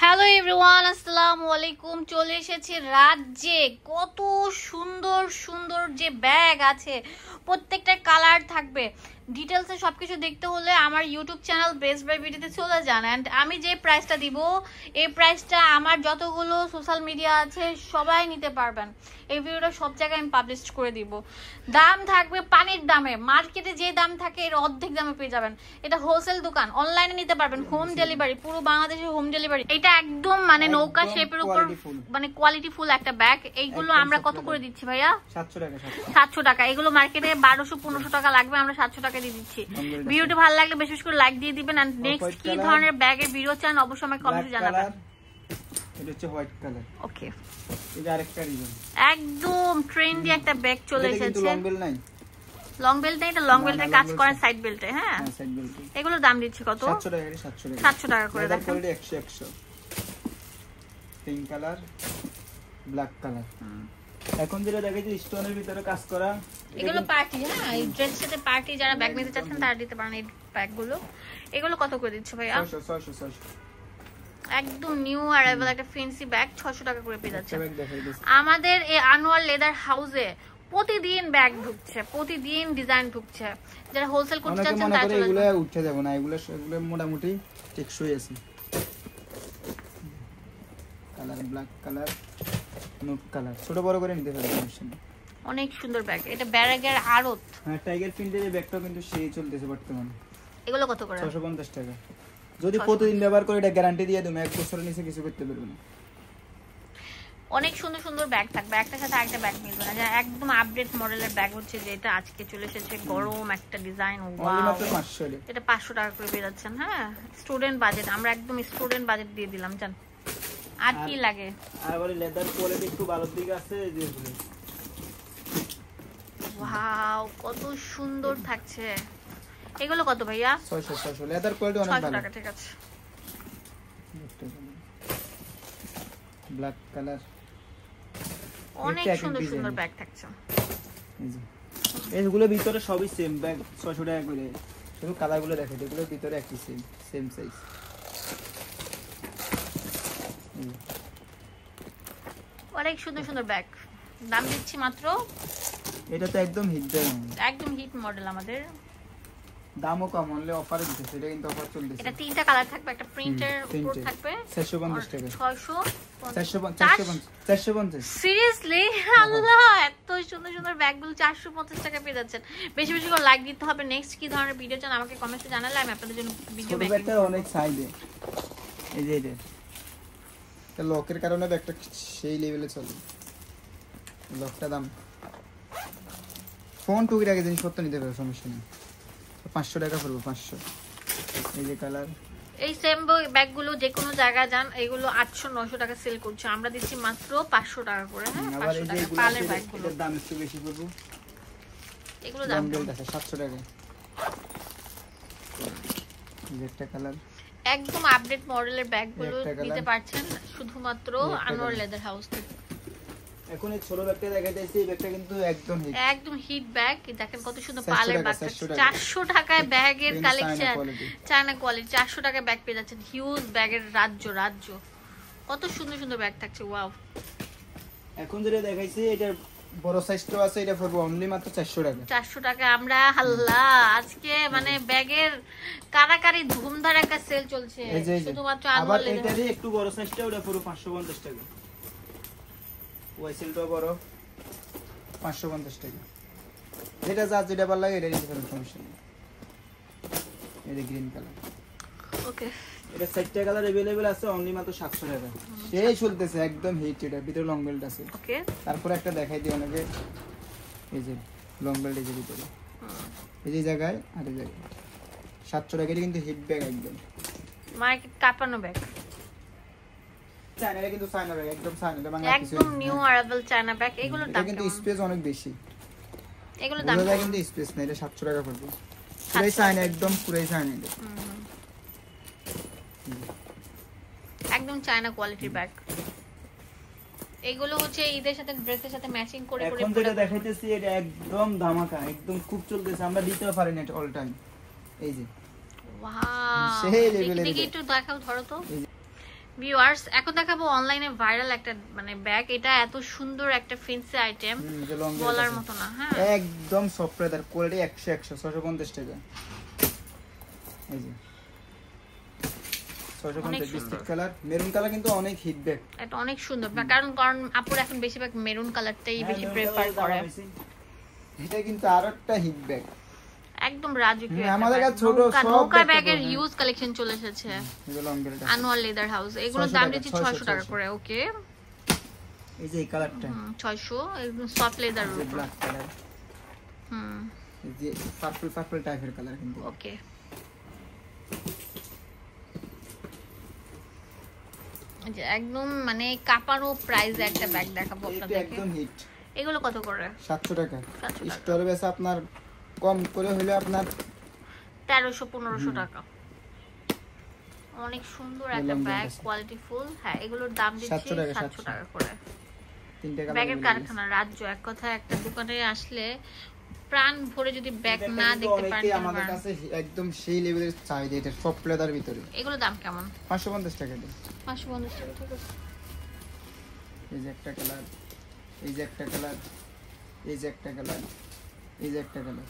Hello everyone, আসসালামু আলাইকুম। চলে এসেছি রাজ্যে। কত সুন্দর সুন্দর যে ব্যাগ আছে, প্রত্যেকটা কালার থাকবে। ডিটেলসে সবকিছু দেখতে হলে আমার ইউটিউব চ্যানেল বেস্ট বাই বিডিতে চলে যান। অ্যান্ড আমি যে প্রাইসটা দিব, এই প্রাইসটা আমার যতগুলো সোশ্যাল মিডিয়া আছে সবাই নিতে পারবেন। এই ভিডিওটা সব জায়গায় আমি পাবলিশ করে দিব। দাম থাকবে পানির দামে, মার্কেটে যে দাম থাকে এর অর্ধেক দামে পেয়ে যাবেন। এটা হোলসেল দোকান, অনলাইনে নিতে পারবেন, হোম ডেলিভারি, পুরো বাংলাদেশে হোম ডেলিভারি। এটা একদম মানে নৌকা শেপের উপর, মানে কোয়ালিটি ফুল একটা ব্যাগ। এইগুলো আমরা কত করে দিচ্ছি ভাইয়া? 700 টাকা। এগুলো মার্কেটে 1200-1500 টাকা লাগবে, আমরা 700 টাকা দিয়ে দিচ্ছি। ভিডিওটি ভালো লাগলে বেশি বেশি করে লাইক দিয়ে দিবেন। আর নেক্সট কি ধরনের ব্যাগের ভিডিও চান অবশ্যই আমাকে কমেন্টে জানাবেন। এটা হচ্ছে হোয়াইট কালার। ওকে, এটা আরেকটা ডিজাইন, একদম ট্রেন্ডি একটা ব্যাগ চলে এসেছে। কিন্তু লং বেল নাই, লং বেল্ট নেই, এটা লং বেল্টের কাজ করে সাইড বেল্টে। হ্যাঁ, সাইড বেল্ট। এগুলোর দাম দিচ্ছি কত? 700 টাকা করে। দেখেন quality 100 pink colour, black colour. এখন যেটা দেখাচ্ছি স্টোনের ভিতরে কাজ করা, এগুলো পার্টি। হ্যাঁ, এই ড্রেসের সাথে পার্টি যারা ব্যাগ নিতে চাচ্ছেন তারা দিতে পারেন এই ব্যাগগুলো। এগুলো কত করে দিচ্ছ ভাইয়া? 600। একদম নিউ অ্যারাইভাল একটা ফ্যান্সি ব্যাগ 600 টাকা করে পেয়ে যাচ্ছে। আমাদের এই আনোয়ার লেদার হাউসে প্রতিদিন ব্যাগ ঢুকছে, প্রতিদিন ডিজাইন ঢুকছে। যারা হোলসেল করতে চাচ্ছেন তারা চলে এগুলো উঠে যাব না, এগুলো মোটামুটি টেকসই আছে। কালার ব্ল্যাক কালার, নুট কালার, ছোট বড় করে নিতে পারবেন, সমস্যা নেই। অনেক সুন্দর ব্যাগ। এটা ব্যারাগের আড়ত। হ্যাঁ, টাইগার প্রিন্টের ব্যাগটাও কিন্তু সেই চলতেছে বর্তমানে। এগুলো কত করে? 650 টাকা। যদি প্রতিদিন ব্যবহার করে এটা গ্যারান্টি দিয়ে দেব, 1 বছরের নিচে কিছু করতে পারবে না। অনেক সুন্দর সুন্দর ব্যাগ থাকবে, একটার সাথে আরেকটা ব্যাগ মিলবে না। যা একদম আপডেট মডেলের ব্যাগ হচ্ছে যেটা আজকে চলে এসেছে, গরম একটা ডিজাইন। এটা 500 টাকা করে পেয়ে যাচ্ছেন। হ্যাঁ, স্টুডেন্ট বাজেট, আমরা একদম স্টুডেন্ট বাজেট দিয়ে দিলাম। জান আর কি লাগে? আর বলি লেদার কোয়ালিটি একটু ভালো দিক আছে। ওয়াও, কত সুন্দর থাকছে। এগুলো কত ভাইয়া? 600 লেদার কোয়ালিটি অনেক ভালো। 600 টাকা, ঠিক আছে। ব্ল্যাক কালার, অনেক সুন্দর সুন্দর ব্যাগ থাকছে। এইগুলো ভিতরে সবই সেম ব্যাগ, 600 টাকা করে। শুধু কালারগুলো দেখো, এগুলোর ভিতরে একই সেম সাইজ। অনেক সুন্দর সুন্দর ব্যাগ, দাম দিচ্ছি মাত্র। এটা তো একদম হিট ব্যাগ, একদম হিট মডেল আমাদের। দামও কম, অনলি অফারে দিতেছে। এটা কিন্তু অফার চলতেছে। এটা তিনটা কালার থাকবে, একটা প্রিন্টের উপর থাকবে। 450 টাকা। 450। সিরিয়াসলি? আল্লাহ, এত সুন্দর সুন্দর ব্যাগগুলো 450 টাকা পেয়ে যাচ্ছেন। বেশি বেশি করে লাইক দিতে হবে। নেক্সট কি ধরনের ভিডিও চান আমাকে কমেন্টে জানালে আমি আপনাদের জন্য ভিডিও মেক করব। অনেক সাইজে এই যে এটা লকের কারণে ব্যাগটা সেই লেভেলে চলে। লকটা দাম ফোন টুকির আগে জিনিসপত্র নিতে পারবে, সমস্যা নেই। 500 টাকা পড়বে, 500। এই যে কালার, এই সেম ব্যাগগুলো যে কোনো জায়গায় যান, এগুলো 800-900 টাকা সেল করছে, আমরা দিচ্ছি মাত্র 500 টাকা করে। হ্যাঁ, 500 টাকা পালের ব্যাগগুলো। এর দাম একটু বেশি পড়বে। এগুলো দাম কত? 700 টাকা। এই যে একটা কালার, একদম আপডেট মডেলের ব্যাগগুলো নিতে পারছেন শুধুমাত্র আনোয়ার লেদার হাউস থেকে। এখন এই ছোট ব্যাগটা দেখাইতেছি, এই ব্যাগটা কিন্তু একদম হিট ব্যাগ। দেখেন কত সুন্দর পালের ব্যাগ। 400 টাকায় ব্যাগের কালেকশন, চায়না কোয়ালিটি। 400 টাকায় ব্যাগ পেয়ে যাচ্ছেন। হিউজ ব্যাগের রাজ্য। কত সুন্দর সুন্দর ব্যাগ থাকছে। ওয়াও, এখন যেটা দেখাইছি এটার বড় সাইজটাও আছে, এটা পড়বে অনলি মাত্র 400 টাকা। 400 টাকা। আমরা আল্লাহ, আজকে মানে ব্যাগের কারাকারি ধুমধারাক্কা সেল চলছে শুধুমাত্র আনোয়ার লেদার। আবার এটারই একটু বড় সাইজটা, ওটা পুরো 550 টাকা। ওয়াইসেলটাও বড়, 550 টাকা। যেটা ভালো লাগে এটা নিতে পারেন, সমস্যা নেই। এই যে গ্রিন কালার। ওকে, এটা 4টা কালার अवेलेबल আছে, অনলি মাত্র 700 টাকা। সেই চলতেছে, একদম হিট। এটা ভিতরে লং বেল্ট আছে। ওকে, তারপর একটা দেখাই দিই অনেকে। এই যে লং বেল্ট, এই যে ভিতরে এই যে জায়গায় আর এই জায়গায় 700 টাকা। এটা কিন্তু হিট ব্যাগ, একদম মার্কেট কাঁপানো ব্যাগ। চায়না, এটা কিন্তু চায়না ব্যাগ, একদম চায়না, এটা বাংলা কিছু একদম নিউ অ্যারাইভাল চায়না ব্যাগ। এগুলোর দাম কিন্তু স্পেস অনেক বেশি। এগুলোর দাম কিন্তু স্পেস নাই। এটা 700 টাকা পড়বে। পুরাই চায়না, একদম পুরাই চায়না। এটা একদম চায়না কোয়ালিটির ব্যাগ। এগুলো হচ্ছে ঈদের সাথে ড্রেসের সাথে ম্যাচিং করে করে। এখন যেটা দেখাইতেছি এটা একদম ধামাকা, একদম খুব চলতেছে, আমরা দিতেও পারি না অল টাইম। এই যে ওয়াও, সেই লেভেলের। দেখি একটু দেখাও, ধরো তো। ভিউয়ার্স এখন দেখাবো অনলাইনে ভাইরাল একটা মানে ব্যাগ, এটা এত সুন্দর একটা ফ্যান্সি আইটেম বলার মতো না। হ্যাঁ একদম সফট লেদার কোয়ালিটি 100 650 টাকা। এই যে 650 বিস্কিট কালার, মেরুন কালার কিন্তু অনেক হিট ব্যাগ, এটা অনেক সুন্দর কারণ আপুর এখন বেশিরভাগ মেরুন কালারটাই বেশি প্রেফার করে। এটা কিন্তু আরেকটা হিট ব্যাগ, একদম রাজকীয় আমাদের কাছে ছোট সব নৌকা ব্যাগের হিউজ কালেকশন চলে এসেছে। এগুলো long belt Anwar leather house, এগুলোর দাম দিচ্ছি 600 টাকা করে। ওকে এই যে এই কালারটা 600, একদম সফট লেদার উপর ব্ল্যাক কালার, এই যে পার্পল টাইপের কালার কিন্তু। ওকে যে একদম মানে কাপানো প্রাইস একটা ব্যাগ দেখাবো আপনাদেরকে, একদম হিট। এগুলো কত করে? 700 টাকা। স্টোরে বেচা আপনার কম করে হলে আপনার 1300-1500 টাকা। অনেক সুন্দর একটা ব্যাগ, কোয়ালিটি ফুল। হ্যাঁ এগুলোর দাম দিচ্ছি 700 টাকা করে। তিনটা কালার, ব্যাগের কারখানা রাজ্য। এক কথা একটা দোকানে আসলে প্রাণ ভরে যদি ব্যাগ না দেখতে পারেন, আমাদের কাছে একদম সেই লেভেলের চাহিদা এটা সফট লেদার ভিতরে। এগুলো দাম কেমন? 550 টাকা। 550 টাকা। ঠিক আছে। এই যে একটা কালার, এই যে একটা কালার, এই যে একটা কালার, এই যে একটা কালার।